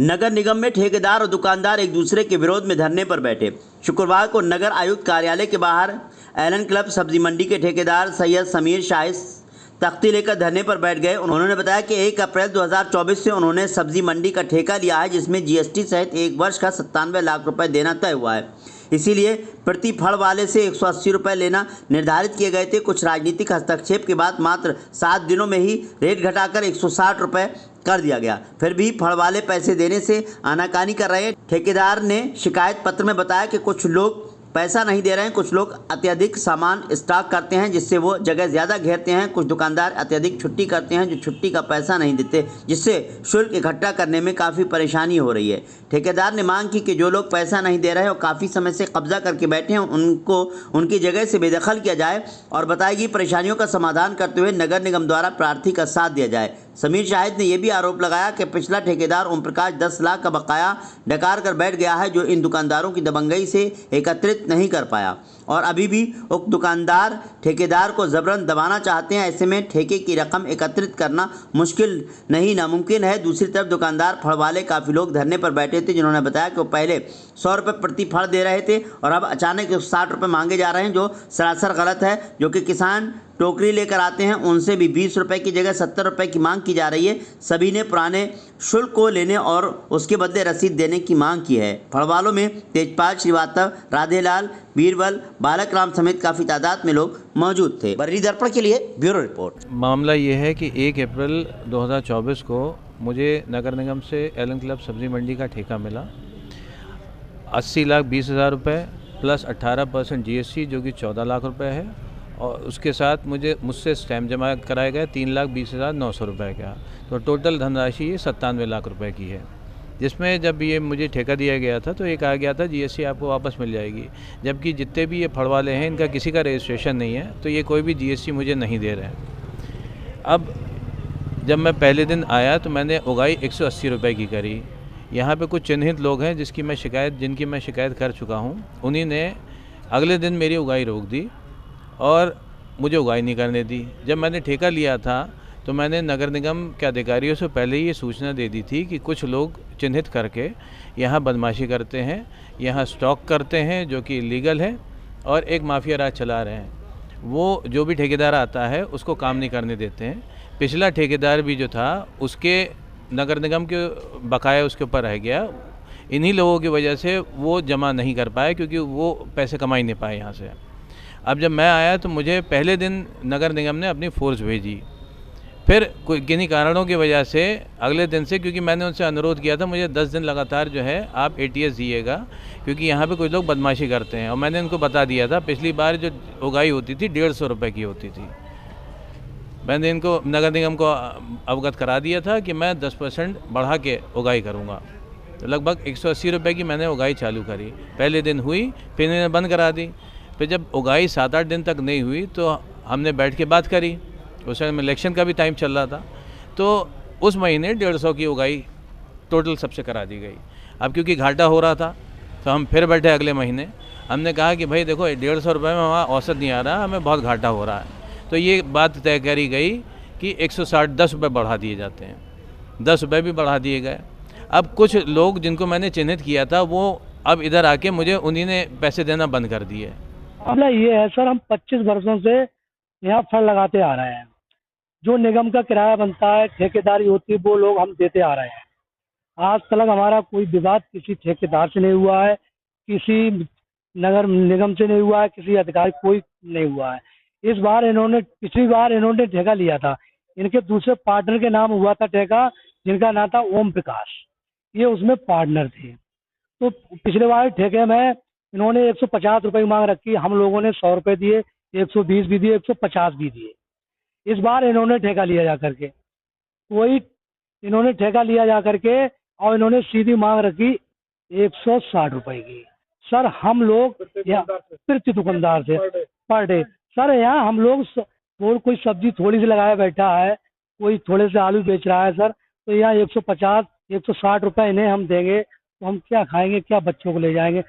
नगर निगम में ठेकेदार और दुकानदार एक दूसरे के विरोध में धरने पर बैठे। शुक्रवार को नगर आयुक्त कार्यालय के बाहर एलन क्लब सब्जी मंडी के ठेकेदार सैयद समीर शाहिद तख्ती लेकर धरने पर बैठ गए। उन्होंने बताया कि 1 अप्रैल 2024 से उन्होंने सब्जी मंडी का ठेका लिया है, जिसमें जीएसटी सहित एक वर्ष का 97 लाख रुपए देना तय हुआ है। इसीलिए प्रति फड़ वाले से 180 रुपये लेना निर्धारित किए गए थे। कुछ राजनीतिक हस्तक्षेप के बाद मात्र 7 दिनों में ही रेट घटाकर 160 रुपये कर दिया गया। फिर भी फड़ वाले पैसे देने से आनाकानी कर रहे हैं। ठेकेदार ने शिकायत पत्र में बताया कि कुछ लोग पैसा नहीं दे रहे हैं, कुछ लोग अत्यधिक सामान स्टॉक करते हैं जिससे वो जगह ज़्यादा घेरते हैं, कुछ दुकानदार अत्यधिक छुट्टी करते हैं जो छुट्टी का पैसा नहीं देते, जिससे शुल्क इकट्ठा करने में काफ़ी परेशानी हो रही है। ठेकेदार ने मांग की कि जो लोग पैसा नहीं दे रहे और काफ़ी समय से कब्जा करके बैठे हैं उनको उनकी जगह से बेदखल किया जाए और बताई गई परेशानियों का समाधान करते हुए नगर निगम द्वारा प्रार्थी का साथ दिया जाए। समीर शाहिद ने यह भी आरोप लगाया कि पिछला ठेकेदार ओम प्रकाश 10 लाख का बकाया डकार कर बैठ गया है, जो इन दुकानदारों की दबंगई से एकत्रित नहीं कर पाया और अभी भी उक्त दुकानदार ठेकेदार को जबरन दबाना चाहते हैं। ऐसे में ठेके की रकम एकत्रित करना मुश्किल नहीं नामुमकिन है। दूसरी तरफ दुकानदार फड़ वाले काफ़ी लोग धरने पर बैठे थे, जिन्होंने बताया कि वो पहले 100 रुपये प्रति फड़ दे रहे थे और अब अचानक 60 रुपये मांगे जा रहे हैं, जो सरासर गलत है। जो कि किसान टोकरी लेकर आते हैं उनसे भी 20 रुपये की जगह 70 रुपये की मांग की जा रही है। सभी ने पुराने शुल्क को लेने और उसके बदले रसीद देने की मांग की है। फड़वालों में तेजपाल श्रीवास्तव, राधेलाल, बीरबल, बालक राम समेत काफ़ी तादाद में लोग मौजूद थे। बर्री दर्पण के लिए ब्यूरो रिपोर्ट। मामला ये है कि 1 अप्रैल 2024 को मुझे नगर निगम से एलन क्लब सब्जी मंडी का ठेका मिला। 80,20,000 रुपये प्लस 18% GST जो कि 14 लाख रुपए है, और उसके साथ मुझसे स्टैम्प जमा कराए गए 3,20,900 रुपये का। तो टोटल धनराशि ये 97 लाख रुपए की है, जिसमें जब ये मुझे ठेका दिया गया था तो एक आ गया था GST आपको वापस मिल जाएगी, जबकि जितने भी ये फड़ वाले हैं इनका किसी का रजिस्ट्रेशन नहीं है, तो ये कोई भी GST मुझे नहीं दे रहे हैं। अब जब मैं पहले दिन आया तो मैंने उगाई 180 रुपये की करी। यहाँ पे कुछ चिन्हित लोग हैं जिनकी मैं शिकायत कर चुका हूँ। उन्हीं ने अगले दिन मेरी उगाई रोक दी और मुझे उगाई नहीं करने दी। जब मैंने ठेका लिया था तो मैंने नगर निगम के अधिकारियों से पहले ही ये सूचना दे दी थी कि कुछ लोग चिन्हित करके यहाँ बदमाशी करते हैं, यहाँ स्टॉक करते हैं जो कि इलीगल है, और एक माफिया राज चला रहे हैं। वो जो भी ठेकेदार आता है उसको काम नहीं करने देते हैं। पिछला ठेकेदार भी जो था उसके नगर निगम के बकाया उसके ऊपर रह गया। इन्हीं लोगों की वजह से वो जमा नहीं कर पाए, क्योंकि वो पैसे कमा ही नहीं पाए यहाँ से। अब जब मैं आया तो मुझे पहले दिन नगर निगम ने अपनी फ़ोर्स भेजी, फिर किन्हीं कारणों की वजह से अगले दिन से, क्योंकि मैंने उनसे अनुरोध किया था मुझे 10 दिन लगातार जो है आप ATS दिएगा, क्योंकि यहाँ पे कुछ लोग बदमाशी करते हैं। और मैंने उनको बता दिया था पिछली बार जो उगाई होती थी 150 रुपये की होती थी। मैंने इनको नगर निगम को अवगत करा दिया था कि मैं 10% बढ़ा के उगाई करूँगा। तो लगभग 180 रुपये की मैंने उगाई चालू करी। पहले दिन हुई, फिर इन्होंने बंद करा दी। फिर जब उगाई 7-8 दिन तक नहीं हुई तो हमने बैठ के बात करी। उस समय इलेक्शन का भी टाइम चल रहा था, तो उस महीने 150 की उगाई टोटल सबसे करा दी गई। अब क्योंकि घाटा हो रहा था तो हम फिर बैठे अगले महीने। हमने कहा कि भाई देखो 150 रुपये में हमारा औसत नहीं आ रहा, हमें बहुत घाटा हो रहा है। तो ये बात तय करी गई कि 160 10 रुपये बढ़ा दिए जाते हैं। 10 रुपये भी बढ़ा दिए गए। अब कुछ लोग जिनको मैंने चिन्हित किया था वो अब इधर आके मुझे उन्हीं ने पैसे देना बंद कर दिए। मामला ये है सर, हम 25 वर्षों से यहाँ फड़ लगाते आ रहे हैं। जो निगम का किराया बनता है, ठेकेदारी होती है, वो लोग हम देते आ रहे हैं। आज तक हमारा कोई विवाद किसी ठेकेदार से नहीं हुआ है, किसी नगर निगम से नहीं हुआ है, किसी अधिकारी कोई नहीं हुआ है। इस बार पिछली बार इन्होंने ठेका लिया था, इनके दूसरे पार्टनर के नाम हुआ था ठेका, जिनका नाम था ओम प्रकाश। ये उसमें पार्टनर थे। तो पिछले बार ठेके में इन्होंने 150 रुपये की मांग रखी, हम लोगों ने 100 रुपये दिए, 120 भी दिए, 150 भी दिए। इस बार इन्होंने ठेका लिया जा करके और इन्होंने सीधी मांग रखी 160 रुपये की। सर हम लोग प्रति दुकानदार से पर डे सर, यहाँ हम लोग कोई सब्जी थोड़ी सी लगाया बैठा है, कोई थोड़े से आलू बेच रहा है सर, तो यहाँ 150 160 रुपये इन्हें हम देंगे तो हम क्या खाएंगे, क्या बच्चों को ले जाएंगे।